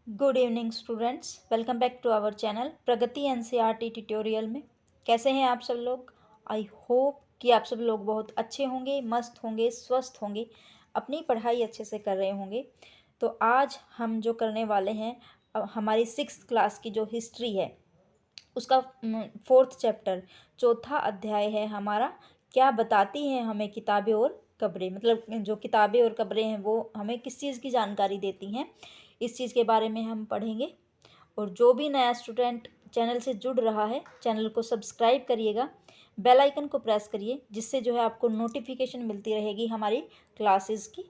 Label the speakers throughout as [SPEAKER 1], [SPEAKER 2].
[SPEAKER 1] Good evening students, welcome back to our channel Pragati NCERT tutorial में। कैसे हैं आप सब लोग? आई होप कि आप सब लोग बहुत अच्छे होंगे, मस्त होंगे, स्वस्थ होंगे, अपनी पढ़ाई अच्छे से कर रहे होंगे। तो आज हम जो करने वाले हैं, हमारी 6th क्लास की जो हिस्ट्री है उसका 4th चैप्टर, चौथा अध्याय है हमारा। क्या बताती हैं हमें किताबें और कब्रें, मतलब जो किताबें और कब्रें हैं वो हमें किस चीज़ की जानकारी देती हैं, इस चीज़ के बारे में हम पढ़ेंगे। और जो भी नया स्टूडेंट चैनल से जुड़ रहा है, चैनल को सब्सक्राइब करिएगा, बेल आइकन को प्रेस करिए, जिससे जो है आपको नोटिफिकेशन मिलती रहेगी हमारी क्लासेस की।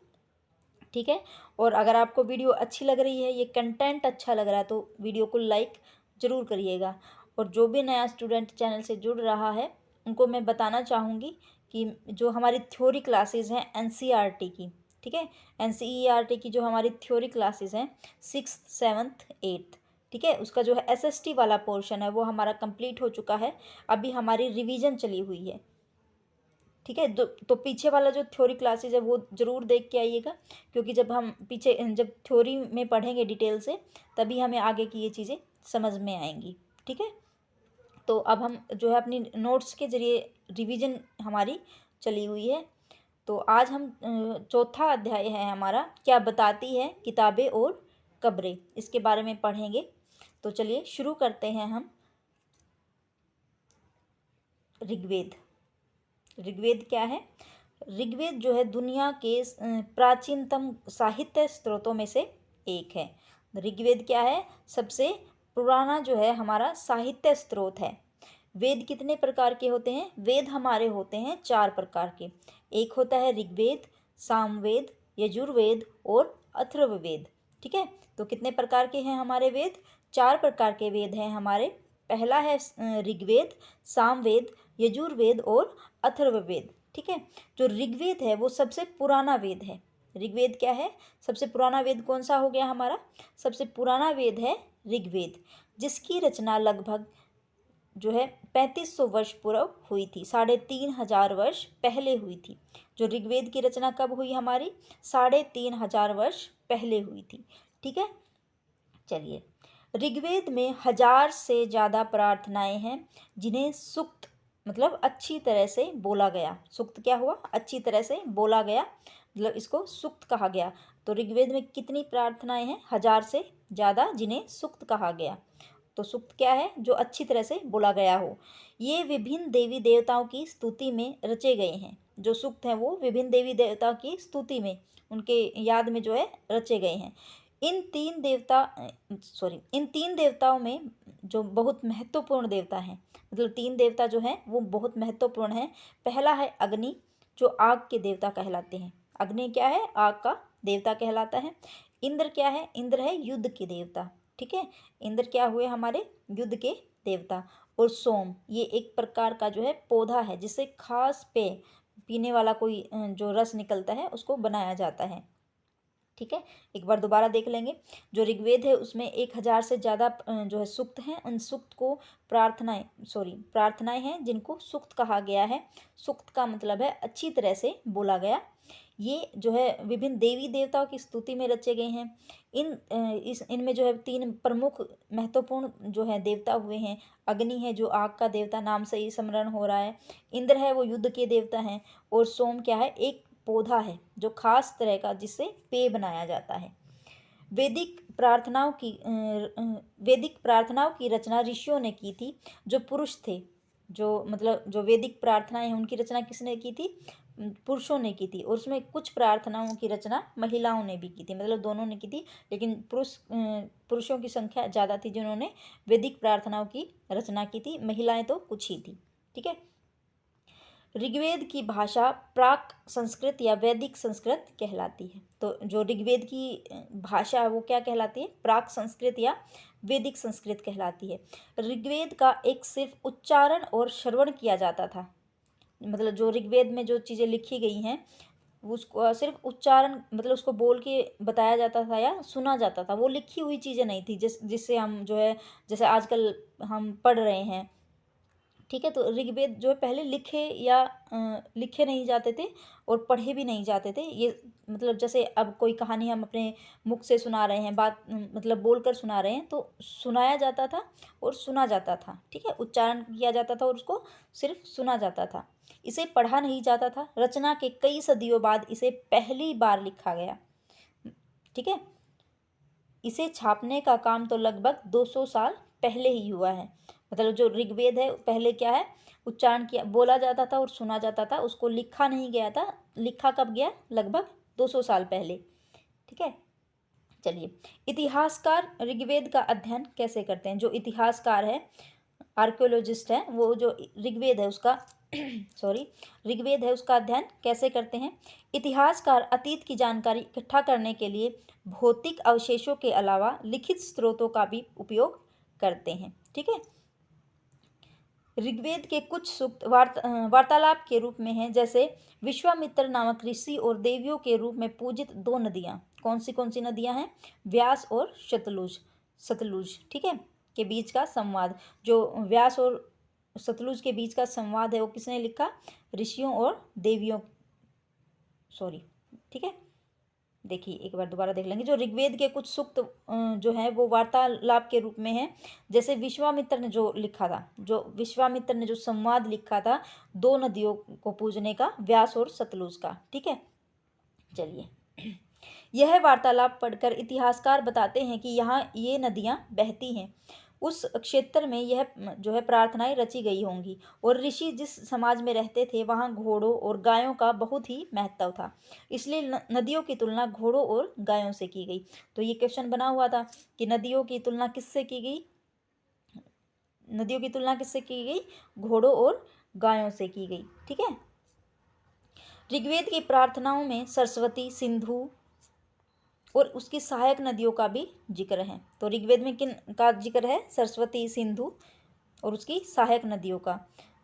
[SPEAKER 1] ठीक है। और अगर आपको वीडियो अच्छी लग रही है, ये कंटेंट अच्छा लग रहा है, तो वीडियो को लाइक ज़रूर करिएगा। और जो भी नया स्टूडेंट चैनल से जुड़ रहा है उनको मैं बताना चाहूँगी कि जो हमारी थ्योरी क्लासेस हैं एनसीईआरटी की, ठीक है, एनसीईआरटी की जो हमारी थ्योरी क्लासेस हैं 6th 7th 8th, ठीक है, उसका जो है एसएसटी वाला पोर्शन है वो हमारा कंप्लीट हो चुका है। अभी हमारी रिवीजन चली हुई है। ठीक है, तो पीछे वाला जो थ्योरी क्लासेज है वो ज़रूर देख के आइएगा, क्योंकि जब थ्योरी में पढ़ेंगे डिटेल से, तभी हमें आगे की ये चीज़ें समझ में आएंगी। ठीक है। तो अब हम जो है अपनी नोट्स के ज़रिए रिवीजन हमारी चली हुई है। तो आज हम चौथा अध्याय है हमारा, क्या बताती है किताबें और कब्रें, इसके बारे में पढ़ेंगे। तो चलिए शुरू करते हैं हम। ऋग्वेद। ऋग्वेद क्या है? ऋग्वेद जो है दुनिया के प्राचीनतम साहित्य स्रोतों में से एक है। ऋग्वेद क्या है? सबसे पुराना जो है हमारा साहित्य स्रोत है। वेद कितने प्रकार के होते हैं? वेद हमारे होते हैं 4 प्रकार के। एक होता है ऋग्वेद, सामवेद, यजुर्वेद और अथर्ववेद। ठीक है। तो कितने प्रकार के हैं हमारे वेद? 4 प्रकार के वेद हैं हमारे। पहला है ऋग्वेद, सामवेद, यजुर्वेद और अथर्ववेद। ठीक है। जो ऋग्वेद है वो सबसे पुराना वेद है। ऋग्वेद क्या है? सबसे पुराना वेद कौन सा हो गया हमारा? सबसे पुराना वेद है ऋग्वेद, जिसकी रचना लगभग जो है 3500 वर्ष पूर्व हुई थी, 3500 वर्ष पहले हुई थी। जो ऋग्वेद की रचना कब हुई हमारी? 3500 वर्ष पहले हुई थी। ठीक है। चलिए, ऋग्वेद में 1000 से ज़्यादा प्रार्थनाएं हैं, जिन्हें सूक्त मतलब अच्छी तरह से बोला गया। सूक्त क्या हुआ? अच्छी तरह से बोला गया, मतलब इसको सूक्त कहा गया। तो ऋग्वेद में कितनी प्रार्थनाएं हैं? 1000 से ज़्यादा, जिन्हें सूक्त कहा गया। तो सूक्त क्या है? जो अच्छी तरह से बोला गया हो। ये विभिन्न देवी देवताओं की स्तुति में रचे गए हैं। जो सूक्त हैं वो विभिन्न देवी देवताओं की स्तुति में, उनके याद में जो है रचे गए हैं। इन तीन देवताओं में जो बहुत महत्वपूर्ण देवता हैं, मतलब 3 देवता जो हैं वो बहुत महत्वपूर्ण हैं। पहला है अग्नि, जो आग के देवता कहलाते हैं। अग्नि क्या है? आग का देवता कहलाता है। इंद्र क्या है? इंद्र है युद्ध के देवता। ठीक है। इंद्र क्या हुए हमारे? युद्ध के देवता। और सोम, ये एक प्रकार का जो है पौधा है, जिससे खास पेय, पीने वाला कोई जो रस निकलता है उसको बनाया जाता है। ठीक है। एक बार दोबारा देख लेंगे। जो ऋग्वेद है उसमें 1000 से ज़्यादा जो है सूक्त हैं। उन सूक्त को प्रार्थनाएं हैं जिनको सूक्त कहा गया है। सूक्त का मतलब है अच्छी तरह से बोला गया। ये जो है विभिन्न देवी देवताओं की स्तुति में रचे गए हैं। इनमें जो है 3 प्रमुख महत्वपूर्ण जो है देवता हुए हैं। अग्नि है जो आग का देवता, नाम से ही स्मरण हो रहा है। इंद्र है वो युद्ध के देवता हैं। और सोम क्या है? एक पौधा है जो खास तरह का, जिससे पेय बनाया जाता है। वैदिक प्रार्थनाओं की रचना ऋषियों ने की थी, जो पुरुष थे। जो वैदिक प्रार्थनाएं हैं उनकी रचना किसने की थी? पुरुषों ने की थी। और उसमें कुछ प्रार्थनाओं की रचना महिलाओं ने भी की थी, मतलब दोनों ने की थी, लेकिन पुरुषों की संख्या ज़्यादा थी जिन्होंने वैदिक प्रार्थनाओं की रचना की थी। महिलाएं तो कुछ ही थी। ठीक है। ऋग्वेद की भाषा प्राक संस्कृत या वैदिक संस्कृत कहलाती है। तो जो ऋग्वेद की भाषा है वो क्या कहलाती है? प्राक संस्कृत या वैदिक संस्कृत कहलाती है। ऋग्वेद का एक सिर्फ उच्चारण और श्रवण किया जाता था, मतलब जो ऋग्वेद में जो चीज़ें लिखी गई हैं उसको सिर्फ उच्चारण, मतलब उसको बोल के बताया जाता था या सुना जाता था। वो लिखी हुई चीज़ें नहीं थी जिससे हम जो है, जैसे आजकल हम पढ़ रहे हैं ठीक है। तो ऋग्वेद जो है पहले लिखे नहीं जाते थे और पढ़े भी नहीं जाते थे। ये मतलब जैसे अब कोई कहानी हम अपने मुख से सुना रहे हैं, बात मतलब बोलकर सुना रहे हैं, तो सुनाया जाता था और सुना जाता था। ठीक है, उच्चारण किया जाता था और उसको सिर्फ सुना जाता था। इसे पढ़ा नहीं जाता था। रचना के कई सदियों बाद इसे पहली बार लिखा गया। ठीक है, इसे छापने का काम तो लगभग 200 साल पहले ही हुआ है। मतलब जो ऋग्वेद है पहले क्या है, उच्चारण किया बोला जाता था और सुना जाता था, उसको लिखा नहीं गया था। लिखा कब गया? लगभग 200 साल पहले। ठीक है, चलिए। इतिहासकार ऋग्वेद का अध्ययन कैसे करते हैं? जो इतिहासकार है, आर्कियोलॉजिस्ट है, वो जो ऋग्वेद है उसका सॉरी ऋग्वेद है उसका अध्ययन कैसे करते हैं? इतिहासकार अतीत की जानकारी इकट्ठा करने के लिए भौतिक अवशेषों के अलावा लिखित स्रोतों का भी उपयोग करते हैं। ठीक है, ऋग्वेद के कुछ सूक्त वार्तालाप के रूप में हैं, जैसे विश्वामित्र नामक ऋषि और देवियों के रूप में पूजित दो नदियाँ। कौन सी नदियाँ हैं? व्यास और सतलुज। ठीक है, के बीच का संवाद, जो व्यास और सतलुज के बीच का संवाद है, वो किसने लिखा? ऋषियों और देवियों। ठीक है, देखिए एक बार दोबारा देख लेंगे। जो ऋग्वेद के कुछ सूक्त जो है वो वार्तालाप के रूप में है, जैसे विश्वामित्र ने जो संवाद लिखा था दो नदियों को पूजने का, व्यास और सतलुज का। ठीक है, चलिए। यह वार्तालाप पढ़कर इतिहासकार बताते हैं कि यहाँ ये नदियाँ बहती हैं, उस क्षेत्र में यह जो है प्रार्थनाएं रची गई होंगी, और ऋषि जिस समाज में रहते थे वहाँ घोड़ों और गायों का बहुत ही महत्व था, इसलिए नदियों की तुलना घोड़ों और गायों से की गई। तो ये क्वेश्चन बना हुआ था कि नदियों की तुलना किससे की गई? घोड़ों और गायों से की गई। ठीक है, ऋग्वेद की प्रार्थनाओं में सरस्वती, सिंधु और उसकी सहायक नदियों का भी जिक्र है। तो ऋग्वेद में किन का जिक्र है? सरस्वती, सिंधु और उसकी सहायक नदियों का।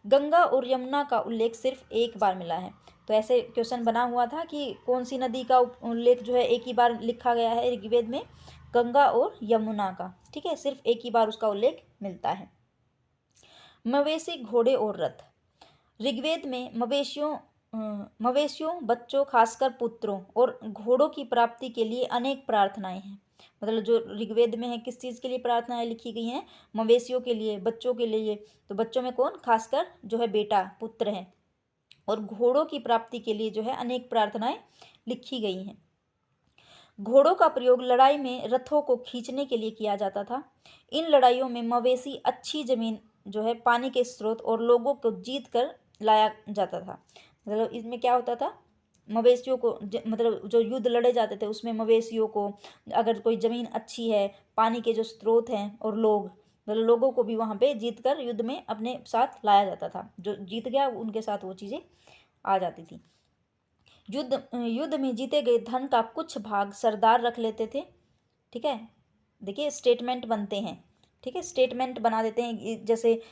[SPEAKER 1] गंगा और यमुना का उल्लेख सिर्फ एक बार मिला है। तो ऐसे क्वेश्चन बना हुआ था कि कौन सी नदी का उल्लेख जो है एक ही बार लिखा गया है ऋग्वेद में? गंगा और यमुना का। ठीक है, सिर्फ एक ही बार उसका उल्लेख मिलता है। मवेशी, घोड़े और रथ। ऋग्वेद में मवेशियों, बच्चों, खासकर पुत्रों और घोड़ों की प्राप्ति के लिए अनेक प्रार्थनाएं हैं। मतलब जो ऋग्वेद में है, किस चीज़ के लिए प्रार्थनाएं लिखी गई हैं? मवेशियों के लिए, बच्चों के लिए। तो बच्चों में कौन? खासकर जो है बेटा, पुत्र हैं। और घोड़ों की प्राप्ति के लिए जो है अनेक प्रार्थनाएं लिखी गई हैं। घोड़ों का प्रयोग लड़ाई में रथों को खींचने के लिए किया जाता था। इन लड़ाइयों में मवेशी, अच्छी जमीन जो है, पानी के स्रोत और लोगों को जीत कर लाया जाता था। मतलब इसमें क्या होता था? मवेशियों को मतलब जो युद्ध लड़े जाते थे उसमें मवेशियों को, अगर कोई ज़मीन अच्छी है, पानी के जो स्रोत हैं और लोग, मतलब लोगों को भी वहाँ पे जीत कर युद्ध में अपने साथ लाया जाता था। जो जीत गया उनके साथ वो चीज़ें आ जाती थी। युद्ध में जीते गए धन का कुछ भाग सरदार रख लेते थे। ठीक है, देखिए स्टेटमेंट बनते हैं। ठीक है, स्टेटमेंट बना देते हैं, जैसे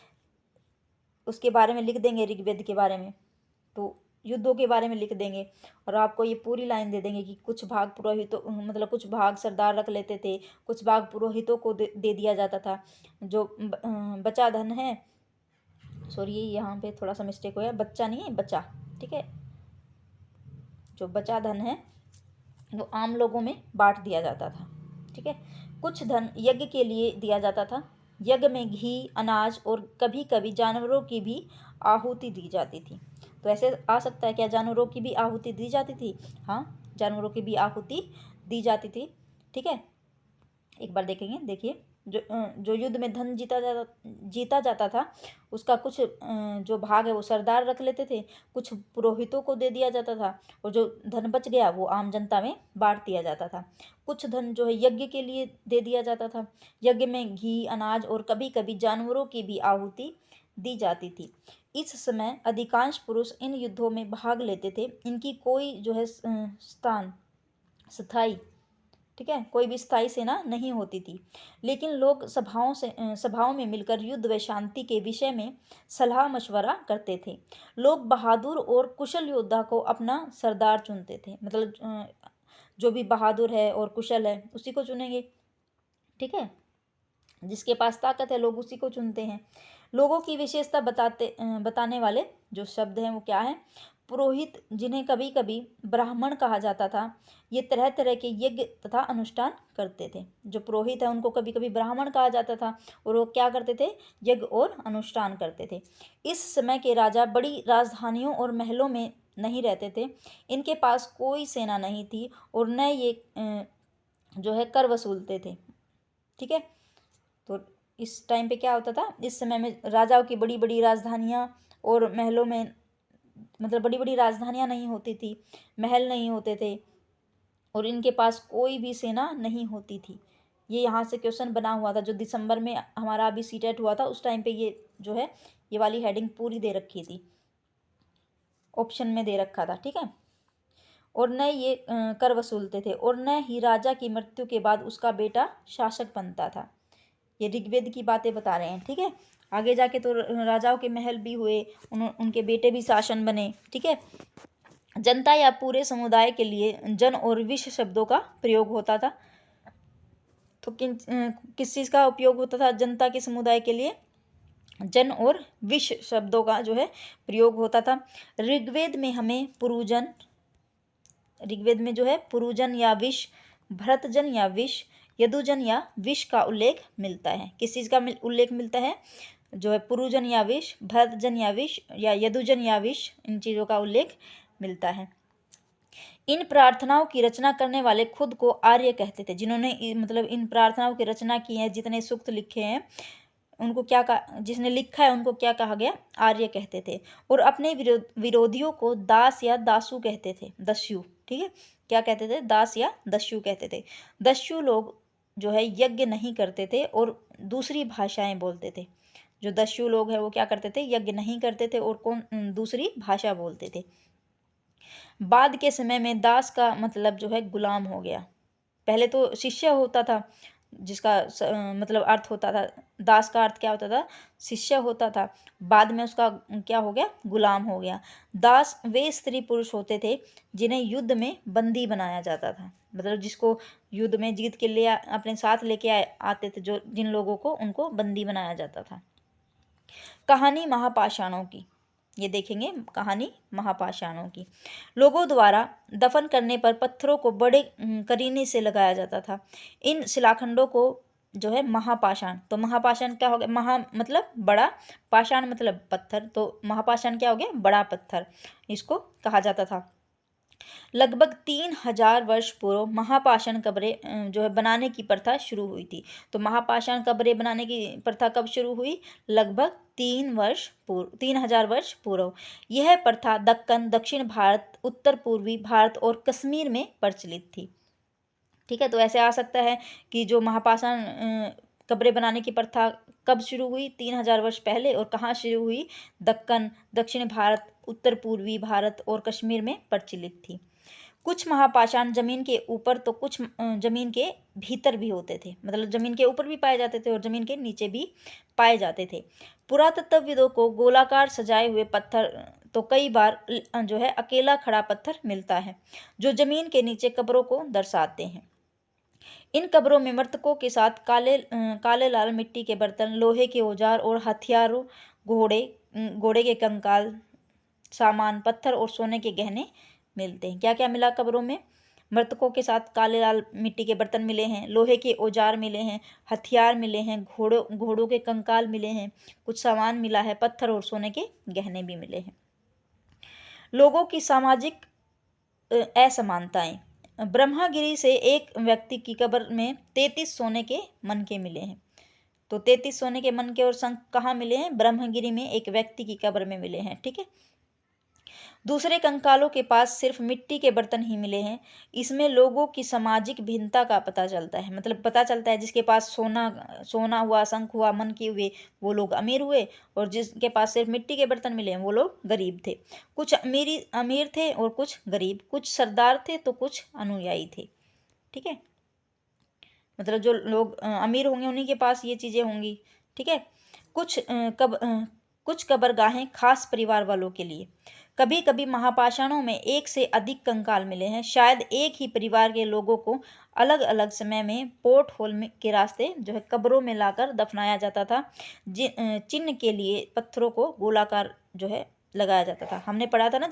[SPEAKER 1] उसके बारे में लिख देंगे ऋग्वेद के बारे में, तो युद्धों के बारे में लिख देंगे और आपको ये पूरी लाइन दे देंगे कि कुछ भाग पुरोहितों, मतलब कुछ भाग सरदार रख लेते थे, कुछ भाग पुरोहितों को दे दिया जाता था। जो बचा धन है, सॉरी यहाँ पे थोड़ा सा मिस्टेक हुआ है, बच्चा नहीं है, बचा। ठीक है, जो बचा धन है वो आम लोगों में बांट दिया जाता था। ठीक है, कुछ धन यज्ञ के लिए दिया जाता था। यज्ञ में घी, अनाज और कभी कभी जानवरों की भी आहुति दी जाती थी। तो ऐसे आ सकता है क्या? जानवरों की भी आहुति दी जाती थी? हाँ, जानवरों की भी आहुति दी जाती थी। ठीक है, एक बार देखेंगे। देखिए, जो युद्ध में धन जीता जाता था उसका कुछ जो भाग है वो सरदार रख लेते थे, कुछ पुरोहितों को दे दिया जाता था, और जो धन बच गया वो आम जनता में बांट दिया जाता था। कुछ धन जो है यज्ञ के लिए दे दिया जाता था। यज्ञ में घी, अनाज और कभी कभी जानवरों की भी आहुति दी जाती थी। इस समय अधिकांश पुरुष इन युद्धों में भाग लेते थे। इनकी कोई जो है स्थायी, ठीक है, कोई भी स्थायी सेना नहीं होती थी, लेकिन लोग सभाओं में मिलकर युद्ध व शांति के विषय में सलाह मशवरा करते थे। लोग बहादुर और कुशल योद्धा को अपना सरदार चुनते थे। मतलब जो भी बहादुर है और कुशल है उसी को चुनेंगे। ठीक है, जिसके पास ताकत है लोग उसी को चुनते हैं। लोगों की विशेषता बताने वाले जो शब्द हैं वो क्या हैं? पुरोहित, जिन्हें कभी कभी ब्राह्मण कहा जाता था, ये तरह तरह के यज्ञ तथा अनुष्ठान करते थे। जो पुरोहित है उनको कभी कभी ब्राह्मण कहा जाता था, और वो क्या करते थे? यज्ञ और अनुष्ठान करते थे। इस समय के राजा बड़ी राजधानियों और महलों में नहीं रहते थे। इनके पास कोई सेना नहीं थी, और न ये जो है कर वसूलते थे। ठीक है, तो इस टाइम पे क्या होता था? इस समय में राजाओं की बड़ी बड़ी राजधानियाँ और महलों में, मतलब बड़ी बड़ी राजधानियाँ नहीं होती थी, महल नहीं होते थे, और इनके पास कोई भी सेना नहीं होती थी। ये यहाँ से क्वेश्चन बना हुआ था, जो दिसंबर में हमारा अभी सीटेट हुआ था, उस टाइम पे ये जो है ये वाली हेडिंग पूरी दे रखी थी, ऑप्शन में दे रखा था। ठीक है, और न ये कर वसूलते थे, और न ही राजा की मृत्यु के बाद उसका बेटा शासक बनता था। ये ऋग्वेद की बातें बता रहे हैं। ठीक है, आगे जाके तो राजाओं के महल भी हुए, उनके बेटे भी शासन बने। ठीक है, जनता या पूरे समुदाय के लिए जन और विश्व शब्दों का प्रयोग होता था। तो किस चीज़ का उपयोग होता था जनता के समुदाय के लिए? जन और विश्व शब्दों का जो है प्रयोग होता था। ऋग्वेद में हमें पुरुजन, ऋग्वेद में जो है पुरुजन या विश, भरतजन या विश, यदुजन या विश का उल्लेख मिलता है। किस चीज़ का उल्लेख मिलता है? जो है पुरुजन या विश, भरतजन या विश, या यदुजन या विश, इन चीज़ों का उल्लेख मिलता है। इन प्रार्थनाओं की रचना करने वाले खुद को आर्य कहते थे। जिन्होंने मतलब इन प्रार्थनाओं की रचना की है, जितने सूक्त लिखे हैं, उनको क्या कहा, जिसने लिखा है उनको क्या कहा गया? आर्य कहते थे। और अपने विरोधियों को दास या दासु कहते थे, दस्यु। ठीक है, क्या कहते थे? दास या दस्यु कहते थे। दस्यु लोग जो है यज्ञ नहीं करते थे और दूसरी भाषाएं बोलते थे। जो दस्यु लोग हैं वो क्या करते थे? यज्ञ नहीं करते थे और दूसरी भाषा बोलते थे। बाद के समय में दास का मतलब जो है गुलाम हो गया। पहले तो शिष्य होता था, जिसका मतलब अर्थ होता था, दास का अर्थ क्या होता था? शिष्य होता था। बाद में उसका क्या हो गया? गुलाम हो गया। दास वे स्त्री पुरुष होते थे जिन्हें युद्ध में बंदी बनाया जाता था। मतलब जिसको युद्ध में जीत के लिए अपने साथ लेके आते थे, जो जिन लोगों को, उनको बंदी बनाया जाता था। कहानी महापाषाणों की, ये देखेंगे कहानी महापाषाणों की। लोगों द्वारा दफन करने पर पत्थरों को बड़े करीने से लगाया जाता था। इन शिलाखंडों को जो है महापाषाण, तो महापाषाण क्या हो गया? महा मतलब बड़ा, पाषाण मतलब पत्थर, तो महापाषाण क्या हो गया? बड़ा पत्थर, इसको कहा जाता था। लगभग 3000 वर्ष पूर्व महापाषाण कब्रें जो है बनाने की प्रथा शुरू हुई थी। तो महापाषाण कब्रें बनाने की प्रथा कब शुरू हुई? लगभग 3000 वर्ष पूर्व। यह प्रथा दक्कन, दक्षिण भारत, उत्तर पूर्वी भारत और कश्मीर में प्रचलित थी। ठीक है, तो ऐसे आ सकता है कि जो महापाषाण कब्रें बनाने की प्रथा कब शुरू हुई? 3000 वर्ष पहले। और कहाँ शुरू हुई? दक्कन, दक्षिण भारत, उत्तर पूर्वी भारत और कश्मीर में प्रचलित थी। कुछ महापाषाण जमीन के ऊपर तो कुछ जमीन के भीतर भी होते थे। मतलब जमीन के ऊपर भी पाए जाते थे और जमीन के नीचे भी पाए जाते थे। पुरातत्वविदों को गोलाकार सजाए हुए पत्थर तो कई बार जो है अकेला खड़ा पत्थर मिलता है, जो जमीन के नीचे कब्रों को दर्शाते हैं। इन कब्रों में मृतकों के साथ काले लाल मिट्टी के बर्तन, लोहे के औजार और हथियारों, घोड़े के कंकाल, सामान, पत्थर और सोने के गहने मिलते हैं। क्या क्या मिला कब्रों में? मृतकों के साथ काले लाल मिट्टी के बर्तन मिले हैं, लोहे के औजार मिले हैं, हथियार मिले हैं, घोड़ों के कंकाल मिले हैं, कुछ सामान मिला है, पत्थर और सोने के गहने भी मिले हैं। लोगों की सामाजिक असमानताएं। ब्रह्मगिरी से एक व्यक्ति की कब्र में 33 सोने के मनके मिले हैं। तो 33 सोने के मनके और शंख कहाँ मिले हैं? ब्रह्मगिरी में एक व्यक्ति की कब्र में मिले हैं। ठीक है, दूसरे कंकालों के पास सिर्फ मिट्टी के बर्तन ही मिले हैं। इसमें लोगों की सामाजिक भिन्नता का पता चलता है। मतलब पता चलता है जिसके पास सोना हुआ, शंख हुआ, मनके हुए, वो लोग अमीर हुए, और जिसके पास सिर्फ मिट्टी के बर्तन मिले हैं वो लोग गरीब थे। कुछ अमीर थे और कुछ गरीब, कुछ सरदार थे तो कुछ अनुयायी थे। ठीक है, मतलब जो लोग अमीर होंगे उन्हीं के पास ये चीज़ें होंगी। ठीक है, कुछ कब्रगाहें खास परिवार वालों के लिए, कभी कभी महापाषाणों में एक से अधिक कंकाल मिले हैं। शायद एक ही परिवार के लोगों को अलग अलग समय में पोर्ट होल में के रास्ते जो है कब्रों में लाकर दफनाया जाता था। चिन्ह के लिए पत्थरों को गोलाकार जो है लगाया जाता था। हमने पढ़ा था ना,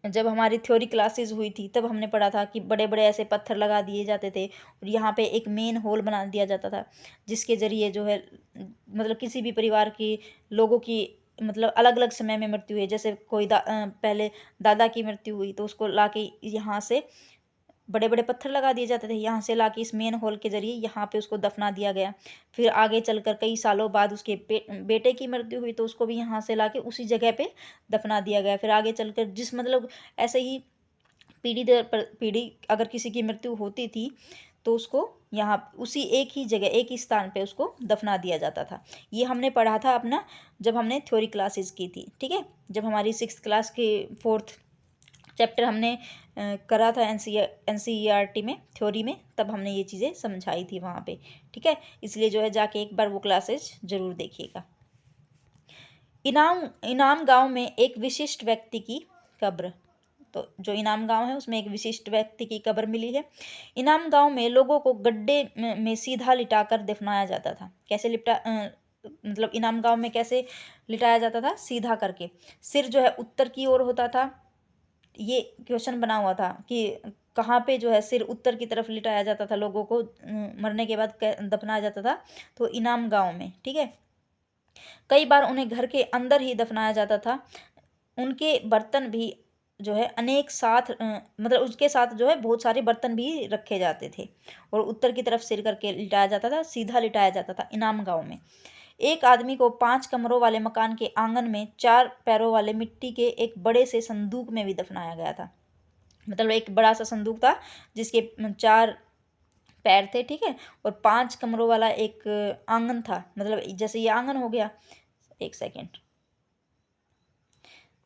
[SPEAKER 1] जब हमारी थ्योरी क्लासेस हुई थी तब हमने पढ़ा था कि बड़े बड़े ऐसे पत्थर लगा दिए जाते थे और यहाँ पे एक मेन होल बना दिया जाता था, जिसके ज़रिए जो है मतलब किसी भी परिवार की लोगों की मतलब अलग अलग समय में मृत्यु हुई, जैसे पहले दादा की मृत्यु हुई तो उसको लाके यहाँ से बड़े बड़े पत्थर लगा दिए जाते थे, यहाँ से लाके इस मेन होल के ज़रिए यहाँ पे उसको दफना दिया गया। फिर आगे चलकर कई सालों बाद उसके बेटे की मृत्यु हुई तो उसको भी यहाँ से लाके उसी जगह पे दफना दिया गया। फिर आगे चलकर ऐसे ही पीढ़ी दर पर पीढ़ी अगर किसी की मृत्यु होती थी तो उसको यहाँ उसी एक ही जगह एक ही स्थान पे उसको दफना दिया जाता था। ये हमने पढ़ा था अपना जब हमने थ्योरी क्लासेस की थी, ठीक है। जब हमारी 6th क्लास के 4th चैप्टर हमने करा था NCERT में थ्योरी में, तब हमने ये चीज़ें समझाई थी वहाँ पे, ठीक है। इसलिए जो है जाके एक बार वो क्लासेस ज़रूर देखिएगा। इनाम गांव में एक विशिष्ट व्यक्ति की कब्र। तो जो इनाम गांव है उसमें एक विशिष्ट व्यक्ति की कब्र मिली है। इनाम गांव में लोगों को गड्ढे में सीधा लिटाकर दफनाया जाता था। कैसे मतलब इनाम गांव में कैसे लिटाया जाता था? सीधा करके। सिर जो है उत्तर की ओर होता था। ये क्वेश्चन बना हुआ था कि कहाँ पे जो है सिर उत्तर की तरफ लिटाया जाता था, लोगों को मरने के बाद दफनाया जाता था, तो इनाम गांव में, ठीक है। कई बार उन्हें घर के अंदर ही दफनाया जाता था। उनके बर्तन भी जो है अनेक साथ मतलब उसके साथ जो है बहुत सारे बर्तन भी रखे जाते थे और उत्तर की तरफ सिर करके लिटाया जाता था, सीधा लिटाया जाता था इनाम गांव में। एक आदमी को 5 कमरों वाले मकान के आंगन में 4 पैरों वाले मिट्टी के एक बड़े से संदूक में भी दफनाया गया था। मतलब एक बड़ा सा संदूक था जिसके 4 पैर थे, ठीक है, और 5 कमरों वाला एक आंगन था। मतलब जैसे ये आंगन हो गया, एक सेकेंड,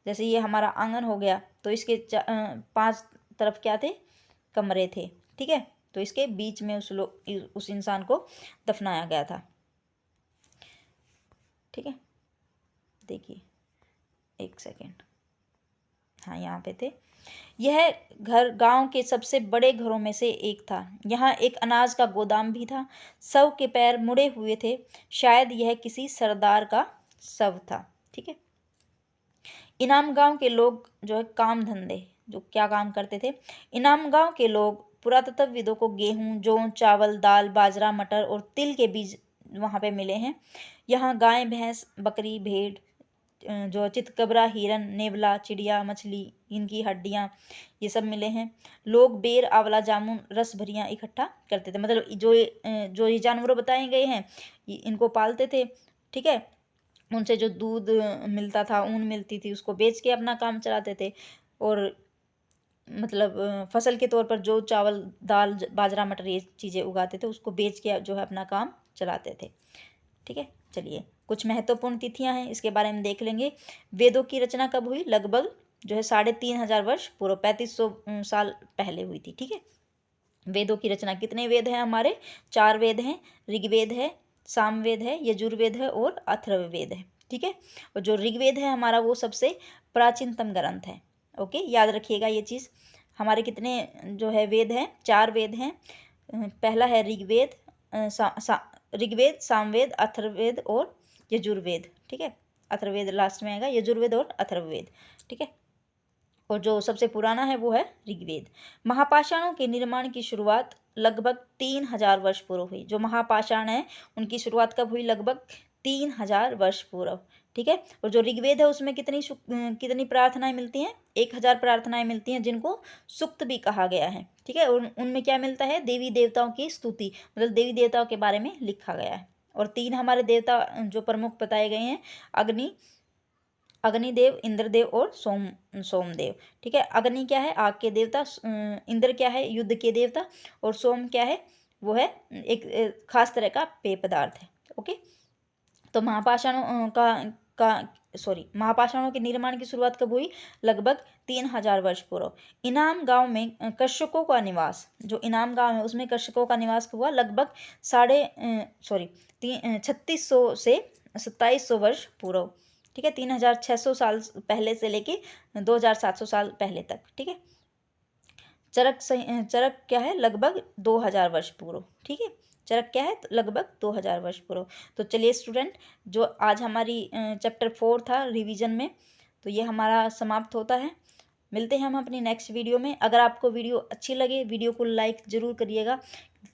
[SPEAKER 1] जैसे ये हमारा आंगन हो गया तो इसके 5 तरफ क्या थे? कमरे थे, ठीक है। तो इसके बीच में उस इंसान को दफनाया गया था, ठीक है। देखिए एक सेकेंड, हाँ यहाँ पे थे। यह घर गांव के सबसे बड़े घरों में से एक था। यहाँ एक अनाज का गोदाम भी था। शव के पैर मुड़े हुए थे। शायद यह किसी सरदार का शव था, ठीक है। इनाम गांव के लोग जो है काम धंधे, जो क्या काम करते थे? इनाम गांव के लोग पुरातत्वविदों को गेहूं, जौ, चावल, दाल, बाजरा, मटर और तिल के बीज वहाँ पे मिले हैं। यहाँ गाय, भैंस, बकरी, भेड़, जो चितकबरा, हिरन, नेवला, चिड़िया, मछली, इनकी हड्डियाँ, ये सब मिले हैं। लोग बेर, आंवला, जामुन, रस भरियाँ इकट्ठा करते थे। मतलब जो ये जानवर बताए गए हैं इनको पालते थे, ठीक है। उनसे जो दूध मिलता था, ऊन मिलती थी, उसको बेच के अपना काम चलाते थे। और मतलब फसल के तौर पर जो चावल, दाल, बाजरा, मटर ये चीज़ें उगाते थे उसको बेच के जो है अपना काम चलाते थे, ठीक है। चलिए कुछ महत्वपूर्ण तिथियां हैं, इसके बारे में देख लेंगे। वेदों की रचना कब हुई? लगभग जो है 3,500 वर्ष पूर्व, 3500 साल पहले हुई थी, ठीक है। वेदों की रचना, कितने वेद हैं हमारे? 4 वेद हैं। ऋग्वेद है, सामवेद है, यजुर्वेद है और अथर्ववेद है, ठीक है। और जो ऋग्वेद है हमारा वो सबसे प्राचीनतम ग्रंथ है। ओके, याद रखिएगा ये चीज़। हमारे कितने जो है वेद हैं? 4 वेद हैं। पहला है ऋग्वेद, ऋग्वेद, सामवेद, अथर्ववेद और यजुर्वेद, ठीक है। अथर्ववेद लास्ट में आएगा, यजुर्वेद और अथर्ववेद, ठीक है। और जो सबसे पुराना है वो है ऋग्वेद। महापाषाणों के निर्माण की शुरुआत लगभग 3,000 वर्ष पूर्व हुई। जो महापाषाण है उनकी शुरुआत कब हुई? लगभग 3,000 वर्ष पूर्व, ठीक है। और जो ऋग्वेद है उसमें कितनी प्रार्थनाएं मिलती हैं? 1,000 प्रार्थनाएं मिलती हैं, जिनको सुक्त भी कहा गया है, ठीक है। और उनमें क्या मिलता है? देवी देवताओं की स्तुति, मतलब देवी देवताओं के बारे में लिखा गया है। और 3 हमारे देवता जो प्रमुख बताए गए हैं, अग्निदेव, इंद्रदेव और सोमदेव, ठीक है। अग्नि क्या है? आग के देवता। इंद्र क्या है? युद्ध के देवता। और सोम क्या है? वो है एक खास तरह का पेय पदार्थ है, ओके। तो महापाषाणों के निर्माण की शुरुआत कब हुई? लगभग 3,000 वर्ष पूर्व। इनाम गांव में कृषकों का निवास, जो इनाम गांव है उसमें कृषकों का निवास हुआ लगभग 3600 से 2700 वर्ष पूर्व, ठीक है, 3600 साल पहले से लेके 2700 साल पहले तक। ठीक है, चरक क्या है, लगभग 2000 वर्ष पूर्व। ठीक है, चरक क्या है, तो लगभग 2000 वर्ष पूर्व। तो चलिए स्टूडेंट, जो आज हमारी चैप्टर 4 था रिवीजन में, तो ये हमारा समाप्त होता है। मिलते हैं हम अपनी नेक्स्ट वीडियो में। अगर आपको वीडियो अच्छी लगे, वीडियो को लाइक ज़रूर करिएगा,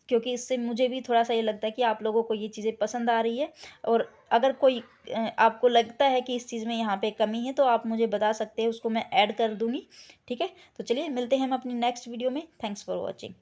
[SPEAKER 1] क्योंकि इससे मुझे भी थोड़ा सा ये लगता है कि आप लोगों को ये चीज़ें पसंद आ रही है। और अगर कोई आपको लगता है कि इस चीज़ में यहाँ पे कमी है, तो आप मुझे बता सकते हैं, उसको मैं ऐड कर दूँगी। ठीक है, तो चलिए मिलते हैं हम अपनी नेक्स्ट वीडियो में। Thanks for watching.